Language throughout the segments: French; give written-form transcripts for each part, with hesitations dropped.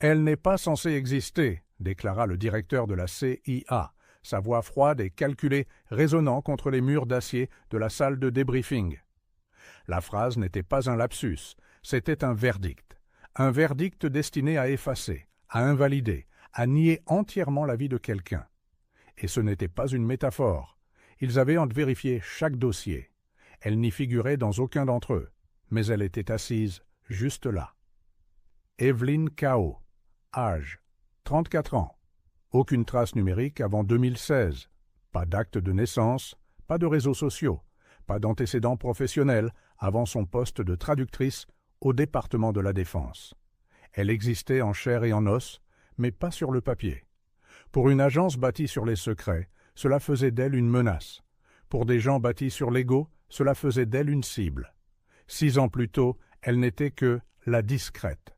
Elle n'est pas censée exister, déclara le directeur de la CIA, sa voix froide et calculée résonnant contre les murs d'acier de la salle de débriefing. La phrase n'était pas un lapsus, c'était un verdict destiné à effacer, à invalider, à nier entièrement la vie de quelqu'un. Et ce n'était pas une métaphore. Ils avaient en vérifié chaque dossier. Elle n'y figurait dans aucun d'entre eux, mais elle était assise juste là. Evelyn Kao, âge 34 ans. Aucune trace numérique avant 2016. Pas d'acte de naissance, pas de réseaux sociaux, pas d'antécédents professionnels avant son poste de traductrice au département de la Défense. Elle existait en chair et en os, mais pas sur le papier. Pour une agence bâtie sur les secrets, cela faisait d'elle une menace. Pour des gens bâtis sur l'ego, cela faisait d'elle une cible. 6 ans plus tôt, elle n'était que la discrète.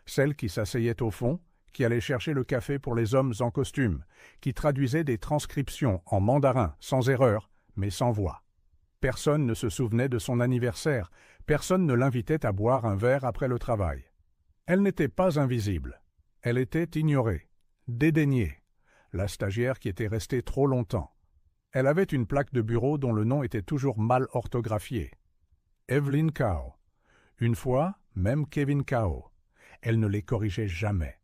Celle qui s'asseyait au fond, qui allait chercher le café pour les hommes en costume, qui traduisait des transcriptions en mandarin, sans erreur, mais sans voix. Personne ne se souvenait de son anniversaire, personne ne l'invitait à boire un verre après le travail. Elle n'était pas invisible, elle était ignorée, dédaignée, la stagiaire qui était restée trop longtemps. Elle avait une plaque de bureau dont le nom était toujours mal orthographié. Evelyn Kao. Une fois, même Kevin Kao. Elle ne les corrigeait jamais.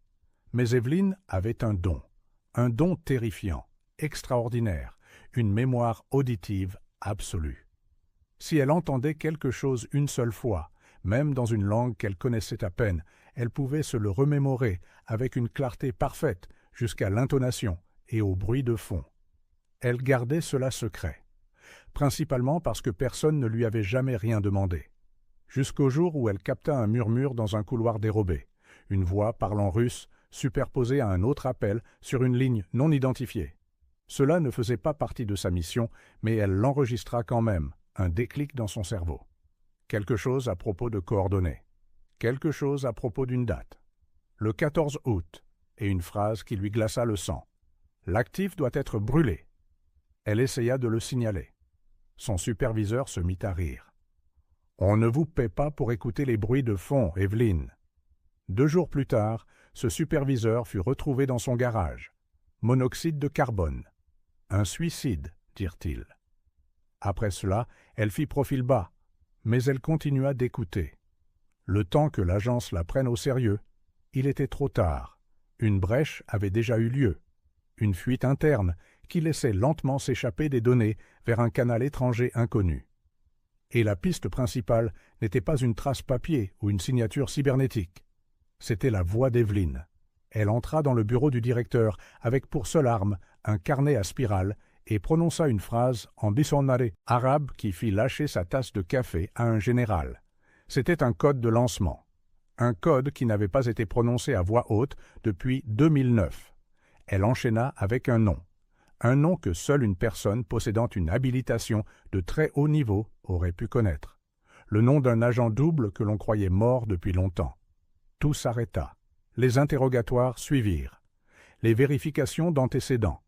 Mais Evelyn avait un don terrifiant, extraordinaire, une mémoire auditive absolue. Si elle entendait quelque chose une seule fois, même dans une langue qu'elle connaissait à peine, elle pouvait se le remémorer avec une clarté parfaite jusqu'à l'intonation et au bruit de fond. Elle gardait cela secret, principalement parce que personne ne lui avait jamais rien demandé. Jusqu'au jour où elle capta un murmure dans un couloir dérobé, une voix parlant russe superposée à un autre appel sur une ligne non identifiée. Cela ne faisait pas partie de sa mission, mais elle l'enregistra quand même, un déclic dans son cerveau. Quelque chose à propos de coordonnées. Quelque chose à propos d'une date. Le 14 août, et une phrase qui lui glaça le sang. L'actif doit être brûlé. Elle essaya de le signaler. Son superviseur se mit à rire. « On ne vous paie pas pour écouter les bruits de fond, Evelyn. » 2 jours plus tard, ce superviseur fut retrouvé dans son garage. Monoxyde de carbone. Un suicide, dirent-ils. Après cela, elle fit profil bas, mais elle continua d'écouter. Le temps que l'agence la prenne au sérieux, il était trop tard. Une brèche avait déjà eu lieu. Une fuite interne qui laissait lentement s'échapper des données vers un canal étranger inconnu. Et la piste principale n'était pas une trace papier ou une signature cybernétique. C'était la voix d'Evelyn. Elle entra dans le bureau du directeur avec pour seule arme un carnet à spirale et prononça une phrase en dictionnaire arabe qui fit lâcher sa tasse de café à un général. C'était un code de lancement. Un code qui n'avait pas été prononcé à voix haute depuis 2009. Elle enchaîna avec un nom que seule une personne possédant une habilitation de très haut niveau aurait pu connaître. Le nom d'un agent double que l'on croyait mort depuis longtemps. Tout s'arrêta. Les interrogatoires suivirent. Les vérifications d'antécédents.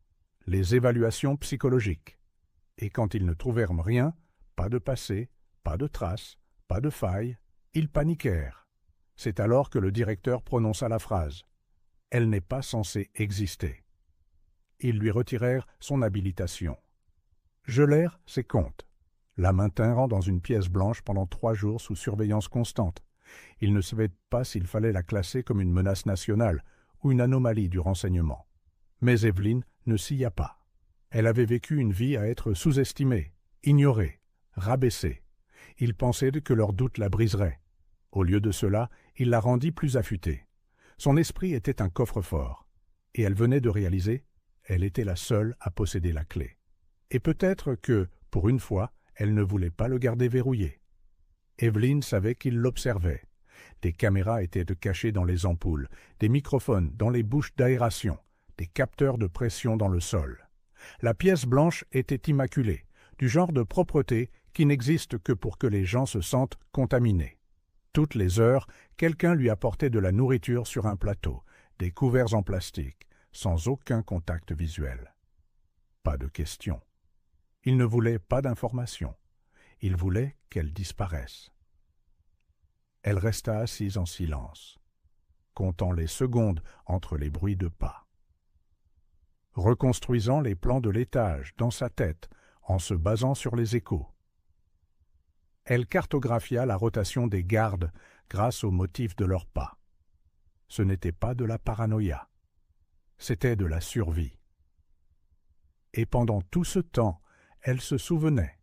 Les évaluations psychologiques. Et quand ils ne trouvèrent rien, pas de passé, pas de traces, pas de faille, ils paniquèrent. C'est alors que le directeur prononça la phrase « Elle n'est pas censée exister ». Ils lui retirèrent son habilitation. Gelèrent ses comptes. La maintinrent dans une pièce blanche pendant 3 jours sous surveillance constante. Il ne savait pas s'il fallait la classer comme une menace nationale ou une anomalie du renseignement. Mais Evelyn ne s'y pas. Elle avait vécu une vie à être sous-estimée, ignorée, rabaissée. Il pensait que leurs doutes la briseraient. Au lieu de cela, il la rendit plus affûtée. Son esprit était un coffre-fort. Et elle venait de réaliser, elle était la seule à posséder la clé. Et peut-être que, pour une fois, elle ne voulait pas le garder verrouillé. Evelyn savait qu'il l'observait. Des caméras étaient cachées dans les ampoules, des microphones dans les bouches d'aération, des capteurs de pression dans le sol. La pièce blanche était immaculée, du genre de propreté qui n'existe que pour que les gens se sentent contaminés. Toutes les heures, quelqu'un lui apportait de la nourriture sur un plateau, des couverts en plastique, sans aucun contact visuel. Pas de questions. Il ne voulait pas d'informations. Il voulait qu'elle disparaisse. Elle resta assise en silence. comptant les secondes entre les bruits de pas. Reconstruisant les plans de l'étage dans sa tête en se basant sur les échos. Elle cartographia la rotation des gardes grâce au motif de leurs pas. Ce n'était pas de la paranoïa, c'était de la survie. Et pendant tout ce temps, elle se souvenait.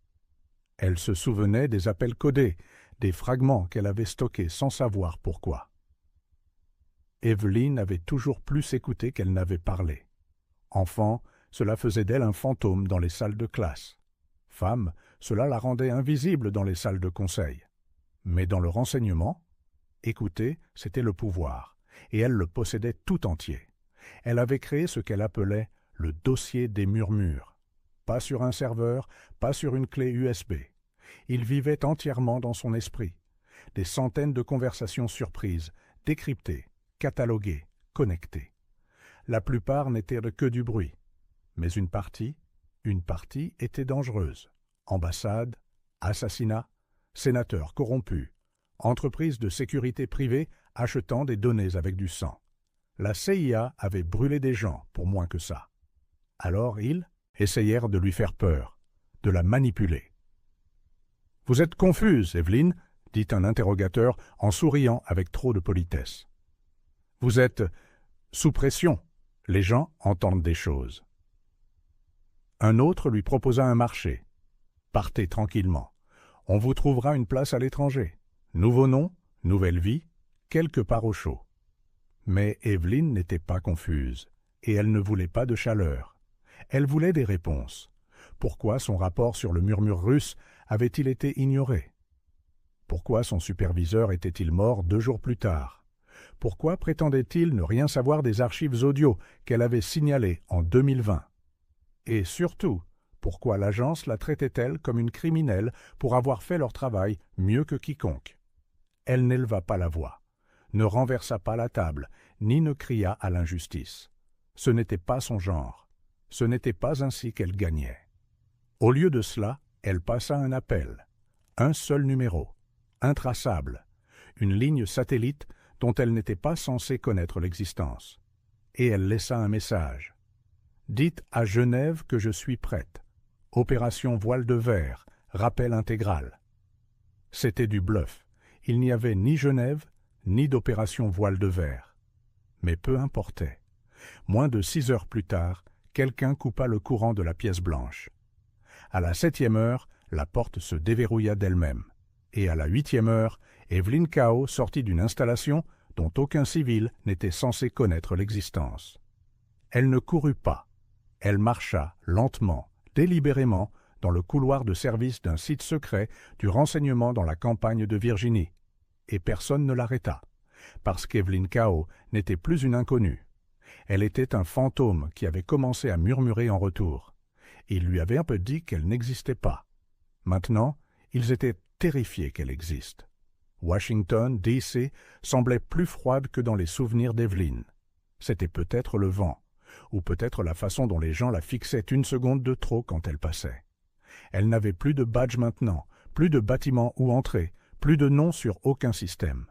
Elle se souvenait des appels codés, des fragments qu'elle avait stockés sans savoir pourquoi. Evelyn avait toujours plus écouté qu'elle n'avait parlé. Enfant, cela faisait d'elle un fantôme dans les salles de classe. Femme, cela la rendait invisible dans les salles de conseil. Mais dans le renseignement, écouter, c'était le pouvoir, et elle le possédait tout entier. Elle avait créé ce qu'elle appelait le dossier des murmures. Pas sur un serveur, pas sur une clé USB. Il vivait entièrement dans son esprit. Des centaines de conversations surprises, décryptées, cataloguées, connectées. La plupart n'étaient que du bruit. Mais une partie était dangereuse. Ambassade, assassinat, sénateurs corrompus, entreprises de sécurité privée achetant des données avec du sang. La CIA avait brûlé des gens pour moins que ça. Alors ils essayèrent de lui faire peur, de la manipuler. « Vous êtes confuse, Evelyn, dit un interrogateur en souriant avec trop de politesse. « Vous êtes sous pression. Les gens entendent des choses. » Un autre lui proposa un marché. « Partez tranquillement. On vous trouvera une place à l'étranger. Nouveau nom, nouvelle vie, quelque part au chaud. » Mais Evelyn n'était pas confuse, et elle ne voulait pas de chaleur. Elle voulait des réponses. Pourquoi son rapport sur le murmure russe avait-il été ignoré? Pourquoi son superviseur était-il mort 2 jours plus tard? Pourquoi prétendait-il ne rien savoir des archives audio qu'elle avait signalées en 2020? Et surtout, pourquoi l'agence la traitait-elle comme une criminelle pour avoir fait leur travail mieux que quiconque? Elle n'éleva pas la voix, ne renversa pas la table, ni ne cria à l'injustice. Ce n'était pas son genre. Ce n'était pas ainsi qu'elle gagnait. Au lieu de cela, elle passa un appel. Un seul numéro, intraçable, une ligne satellite dont elle n'était pas censée connaître l'existence. Et elle laissa un message. « Dites à Genève que je suis prête. Opération voile de verre, rappel intégral. » C'était du bluff. Il n'y avait ni Genève, ni d'opération voile de verre. Mais peu importait. Moins de 6 heures plus tard, quelqu'un coupa le courant de la pièce blanche. À la 7e heure, la porte se déverrouilla d'elle-même. Et à la 8e heure, Evelyn Kao sortit d'une installation dont aucun civil n'était censé connaître l'existence. Elle ne courut pas. Elle marcha lentement, délibérément, dans le couloir de service d'un site secret du renseignement dans la campagne de Virginie. Et personne ne l'arrêta, parce qu'Evelyn Kao n'était plus une inconnue. Elle était un fantôme qui avait commencé à murmurer en retour. Il lui avait un peu dit qu'elle n'existait pas. Maintenant, ils étaient terrifiés qu'elle existe. Washington, D.C. semblait plus froide que dans les souvenirs d'Evelyn. C'était peut-être le vent, ou peut-être la façon dont les gens la fixaient 1 seconde de trop quand elle passait. Elle n'avait plus de badge maintenant, plus de bâtiment où entrer, plus de nom sur aucun système.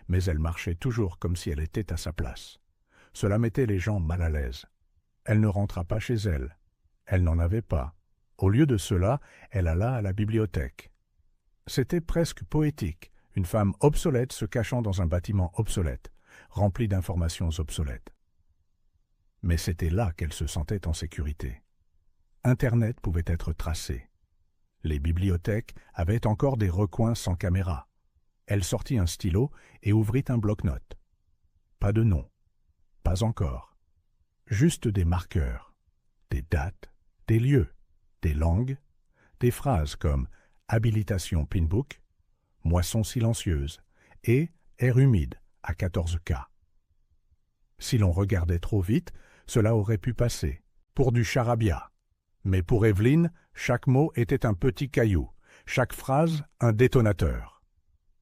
Mais elle marchait toujours comme si elle était à sa place. Cela mettait les gens mal à l'aise. Elle ne rentra pas chez elle. Elle n'en avait pas. Au lieu de cela, elle alla à la bibliothèque. C'était presque poétique, une femme obsolète se cachant dans un bâtiment obsolète, rempli d'informations obsolètes. Mais c'était là qu'elle se sentait en sécurité. Internet pouvait être tracé. Les bibliothèques avaient encore des recoins sans caméra. Elle sortit un stylo et ouvrit un bloc-notes. Pas de nom. Pas encore. Juste des marqueurs, des dates, des lieux, des langues, des phrases comme « habilitation Pinbook »,« moisson silencieuse » et « air humide » à 14K. Si l'on regardait trop vite, cela aurait pu passer, pour du charabia. Mais pour Evelyn, chaque mot était un petit caillou, chaque phrase un détonateur.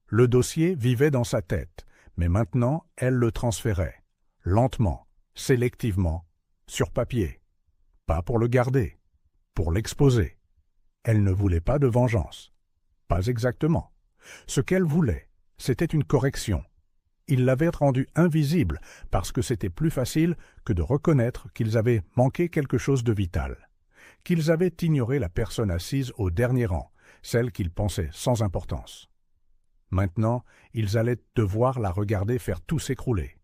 Le dossier vivait dans sa tête, mais maintenant elle le transférait, lentement, sélectivement, sur papier. Pas pour le garder, pour l'exposer. Elle ne voulait pas de vengeance. Pas exactement. Ce qu'elle voulait, c'était une correction. Ils l'avaient rendu invisible parce que c'était plus facile que de reconnaître qu'ils avaient manqué quelque chose de vital, qu'ils avaient ignoré la personne assise au dernier rang, celle qu'ils pensaient sans importance. Maintenant, ils allaient devoir la regarder faire tout s'écrouler.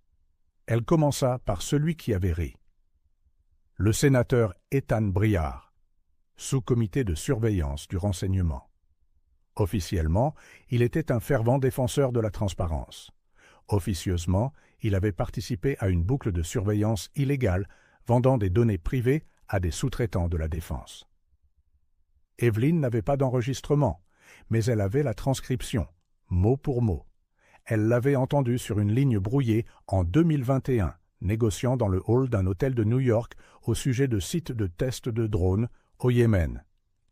Elle commença par celui qui avait ri. Le sénateur Ethan Briard, sous-comité de surveillance du renseignement. Officiellement, il était un fervent défenseur de la transparence. Officieusement, il avait participé à une boucle de surveillance illégale vendant des données privées à des sous-traitants de la défense. Evelyn n'avait pas d'enregistrement, mais elle avait la transcription, mot pour mot. Elle l'avait entendu sur une ligne brouillée en 2021, négociant dans le hall d'un hôtel de New York au sujet de sites de tests de drones au Yémen.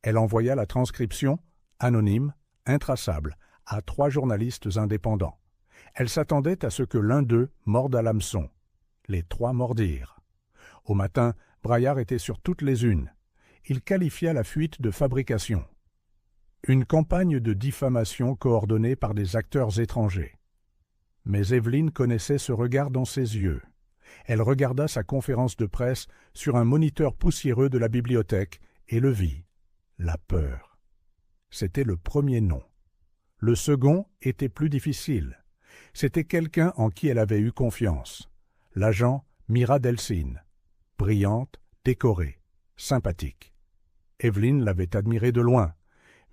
Elle envoya la transcription, anonyme, intraçable, à 3 journalistes indépendants. Elle s'attendait à ce que l'un d'eux morde à l'hameçon. Les 3 mordirent. Au matin, Briard était sur toutes les unes. Il qualifia la fuite de fabrication. Une campagne de diffamation coordonnée par des acteurs étrangers. Mais Evelyn connaissait ce regard dans ses yeux. Elle regarda sa conférence de presse sur un moniteur poussiéreux de la bibliothèque et le vit. La peur. C'était le premier nom. Le second était plus difficile. C'était quelqu'un en qui elle avait eu confiance. L'agent Mira Delsin. Brillante, décorée, sympathique. Evelyn l'avait admirée de loin.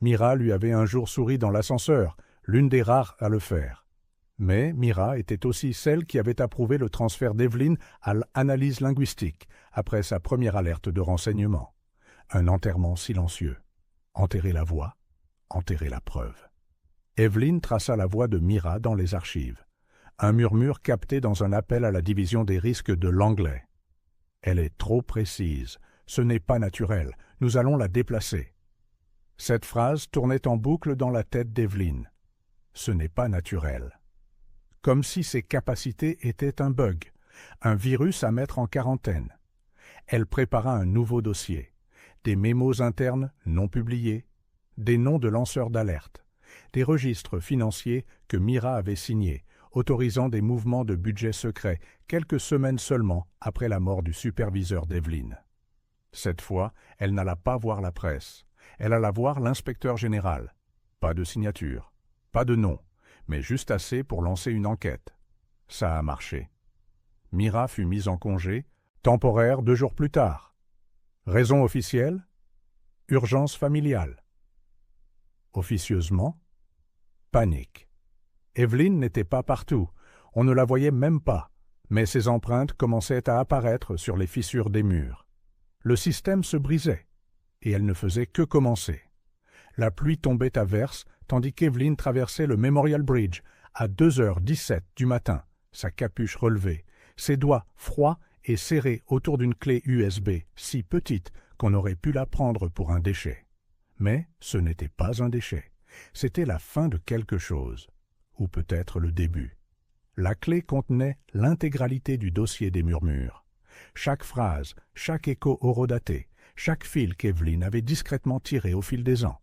Mira lui avait un jour souri dans l'ascenseur, l'une des rares à le faire. Mais Mira était aussi celle qui avait approuvé le transfert d'Evelyn à l'analyse linguistique, après sa première alerte de renseignement. Un enterrement silencieux. Enterrer la voix, enterrer la preuve. Evelyn traça la voix de Mira dans les archives. Un murmure capté dans un appel à la division des risques de l'anglais. « Elle est trop précise. Ce n'est pas naturel. Nous allons la déplacer. » Cette phrase tournait en boucle dans la tête d'Evelyn. Ce n'est pas naturel. Comme si ses capacités étaient un bug, un virus à mettre en quarantaine. Elle prépara un nouveau dossier. Des mémos internes non publiés, des noms de lanceurs d'alerte, des registres financiers que Mira avait signés, autorisant des mouvements de budget secret quelques semaines seulement après la mort du superviseur d'Evelyn. Cette fois, elle n'alla pas voir la presse. Elle alla voir l'inspecteur général. Pas de signature, pas de nom, mais juste assez pour lancer une enquête. Ça a marché. Mira fut mise en congé, temporaire 2 jours plus tard. Raison officielle? Urgence familiale. Officieusement? Panique. Evelyn n'était pas partout, on ne la voyait même pas, mais ses empreintes commençaient à apparaître sur les fissures des murs. Le système se brisait, et elle ne faisait que commencer. La pluie tombait à verse, tandis qu'Evelyn traversait le Memorial Bridge à 2h17 du matin, sa capuche relevée, ses doigts froids et serrés autour d'une clé USB si petite qu'on aurait pu la prendre pour un déchet. Mais ce n'était pas un déchet, c'était la fin de quelque chose, ou peut-être le début. La clé contenait l'intégralité du dossier des murmures. Chaque phrase, chaque écho horodaté, chaque fil qu'Evelyn avait discrètement tiré au fil des ans.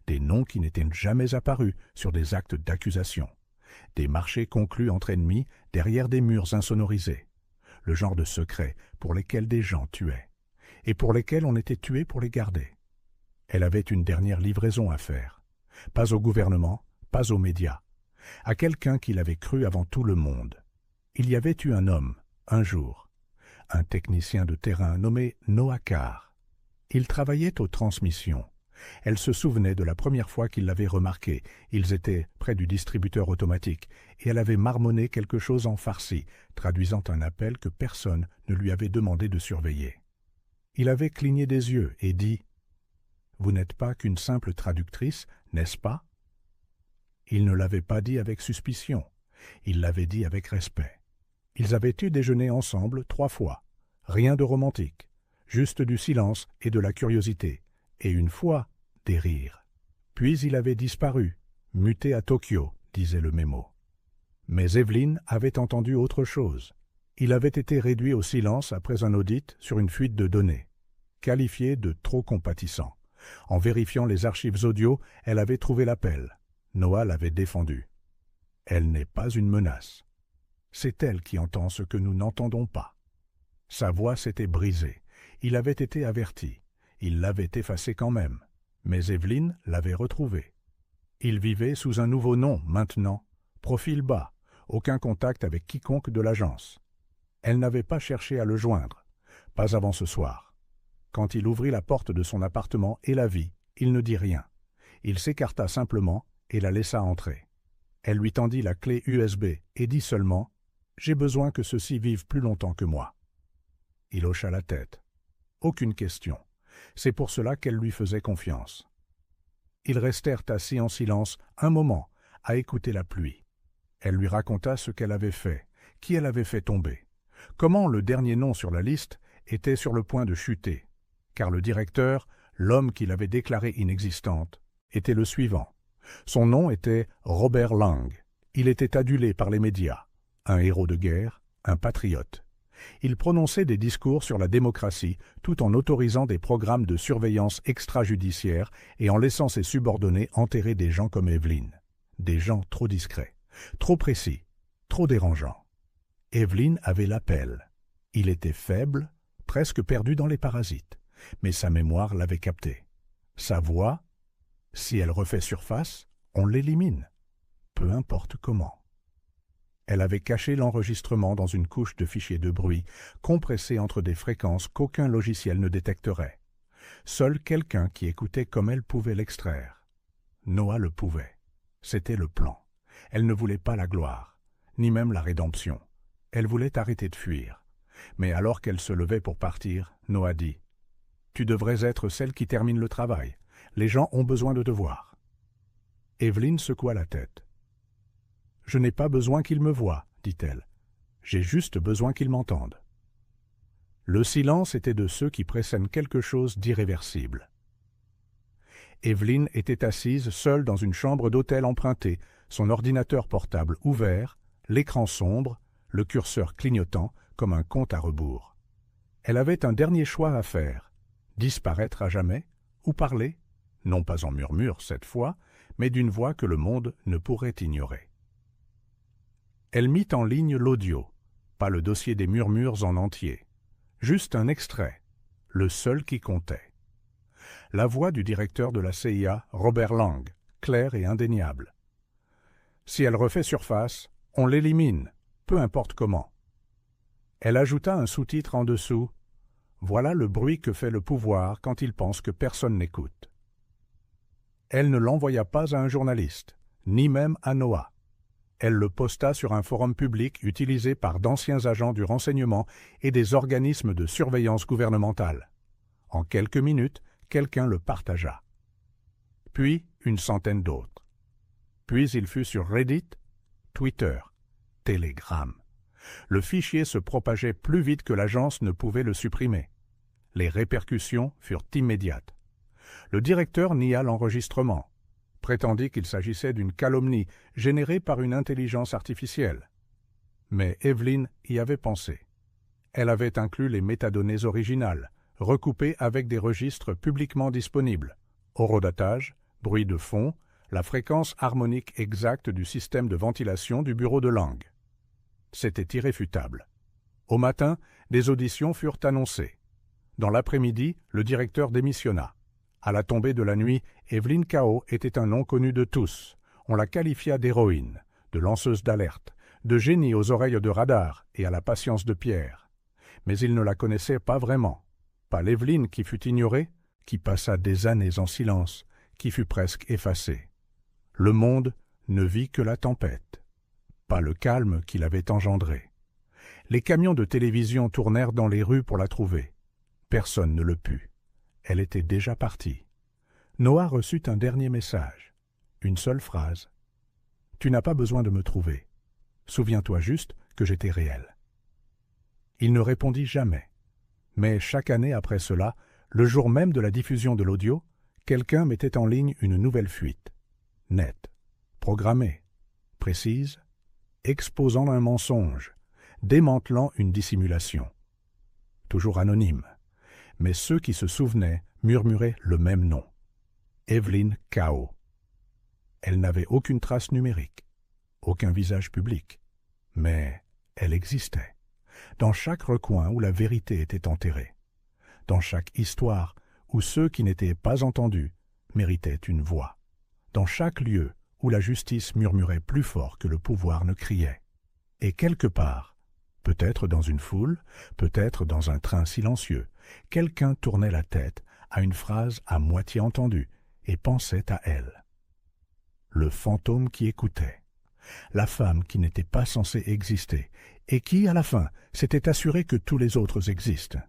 Des noms qui n'étaient jamais apparus sur des actes d'accusation. Des marchés conclus entre ennemis derrière des murs insonorisés. Le genre de secrets pour lesquels des gens tuaient. Et pour lesquels on était tué pour les garder. Elle avait une dernière livraison à faire. Pas au gouvernement, pas aux médias. À quelqu'un qu'il avait cru avant tout le monde. Il y avait eu un homme, un jour. Un technicien de terrain nommé Noah Carr. Il travaillait aux transmissions. Elle se souvenait de la première fois qu'il l'avait remarqué. Ils étaient près du distributeur automatique, et elle avait marmonné quelque chose en farci, traduisant un appel que personne ne lui avait demandé de surveiller. Il avait cligné des yeux et dit « Vous n'êtes pas qu'une simple traductrice, n'est-ce pas ?» Il ne l'avait pas dit avec suspicion, il l'avait dit avec respect. Ils avaient eu déjeuné ensemble 3 fois, rien de romantique, juste du silence et de la curiosité, et une fois, des rires. Puis il avait disparu, muté à Tokyo, disait le mémo. Mais Evelyn avait entendu autre chose. Il avait été réduit au silence après un audit sur une fuite de données, qualifié de trop compatissant. En vérifiant les archives audio, elle avait trouvé l'appel. Noah l'avait défendu. Elle n'est pas une menace. C'est elle qui entend ce que nous n'entendons pas. Sa voix s'était brisée. Il avait été averti. Il l'avait effacée quand même. Mais Evelyn l'avait retrouvée. Il vivait sous un nouveau nom maintenant, profil bas, aucun contact avec quiconque de l'agence. Elle n'avait pas cherché à le joindre, pas avant ce soir. Quand il ouvrit la porte de son appartement et la vit, il ne dit rien. Il s'écarta simplement et la laissa entrer. Elle lui tendit la clé USB et dit seulement « J'ai besoin que ceci vive plus longtemps que moi ». Il hocha la tête. Aucune question. C'est pour cela qu'elle lui faisait confiance. Ils restèrent assis en silence un moment, à écouter la pluie. Elle lui raconta ce qu'elle avait fait, qui elle avait fait tomber, comment le dernier nom sur la liste était sur le point de chuter, car le directeur, l'homme qui l'avait déclarée inexistante, était le suivant. Son nom était Robert Lang. Il était adulé par les médias, un héros de guerre, un patriote. Il prononçait des discours sur la démocratie tout en autorisant des programmes de surveillance extrajudiciaire et en laissant ses subordonnés enterrer des gens comme Evelyn. Des gens trop discrets, trop précis, trop dérangeants. Evelyn avait l'appel. Il était faible, presque perdu dans les parasites, mais sa mémoire l'avait capté. Sa voix, si elle refait surface, on l'élimine, peu importe comment. Elle avait caché l'enregistrement dans une couche de fichiers de bruit, compressés entre des fréquences qu'aucun logiciel ne détecterait. Seul quelqu'un qui écoutait comme elle pouvait l'extraire. Noah le pouvait. C'était le plan. Elle ne voulait pas la gloire, ni même la rédemption. Elle voulait arrêter de fuir. Mais alors qu'elle se levait pour partir, Noah dit « Tu devrais être celle qui termine le travail. Les gens ont besoin de te voir. » Evelyn secoua la tête. « Je n'ai pas besoin qu'ils me voient, dit-elle. J'ai juste besoin qu'ils m'entendent. » Le silence était de ceux qui pressent quelque chose d'irréversible. Evelyn était assise seule dans une chambre d'hôtel empruntée, son ordinateur portable ouvert, l'écran sombre, le curseur clignotant comme un compte à rebours. Elle avait un dernier choix à faire, disparaître à jamais ou parler, non pas en murmure cette fois, mais d'une voix que le monde ne pourrait ignorer. Elle mit en ligne l'audio, pas le dossier des murmures en entier, juste un extrait, le seul qui comptait. La voix du directeur de la CIA, Robert Lang, claire et indéniable. Si elle refait surface, on l'élimine, peu importe comment. Elle ajouta un sous-titre en dessous. Voilà le bruit que fait le pouvoir quand il pense que personne n'écoute. Elle ne l'envoya pas à un journaliste, ni même à Noah. Elle le posta sur un forum public utilisé par d'anciens agents du renseignement et des organismes de surveillance gouvernementale. En quelques minutes, quelqu'un le partagea. Puis une centaine d'autres. Puis il fut sur Reddit, Twitter, Telegram. Le fichier se propageait plus vite que l'agence ne pouvait le supprimer. Les répercussions furent immédiates. Le directeur nia l'enregistrement, prétendit qu'il s'agissait d'une calomnie générée par une intelligence artificielle. Mais Evelyn y avait pensé. Elle avait inclus les métadonnées originales, recoupées avec des registres publiquement disponibles, horodatage, bruit de fond, la fréquence harmonique exacte du système de ventilation du bureau de Lang. C'était irréfutable. Au matin, des auditions furent annoncées. Dans l'après-midi, le directeur démissionna. À la tombée de la nuit, Evelyn Kao était un nom connu de tous. On la qualifia d'héroïne, de lanceuse d'alerte, de génie aux oreilles de radar et à la patience de pierre. Mais il ne la connaissait pas vraiment. Pas l'Evelyn qui fut ignorée, qui passa des années en silence, qui fut presque effacée. Le monde ne vit que la tempête, pas le calme qu'il avait engendré. Les camions de télévision tournèrent dans les rues pour la trouver. Personne ne le put. Elle était déjà partie. Noah reçut un dernier message, une seule phrase. « Tu n'as pas besoin de me trouver. Souviens-toi juste que j'étais réel. » Il ne répondit jamais. Mais chaque année après cela, le jour même de la diffusion de l'audio, quelqu'un mettait en ligne une nouvelle fuite. Nette, programmée, précise, exposant un mensonge, démantelant une dissimulation. Toujours anonyme. Mais ceux qui se souvenaient murmuraient le même nom. Evelyn Kao. Elle n'avait aucune trace numérique, aucun visage public, mais elle existait. Dans chaque recoin où la vérité était enterrée. Dans chaque histoire où ceux qui n'étaient pas entendus méritaient une voix. Dans chaque lieu où la justice murmurait plus fort que le pouvoir ne criait. Et quelque part, peut-être dans une foule, peut-être dans un train silencieux, quelqu'un tournait la tête à une phrase à moitié entendue et pensait à elle. Le fantôme qui écoutait. La femme qui n'était pas censée exister et qui, à la fin, s'était assurée que tous les autres existent.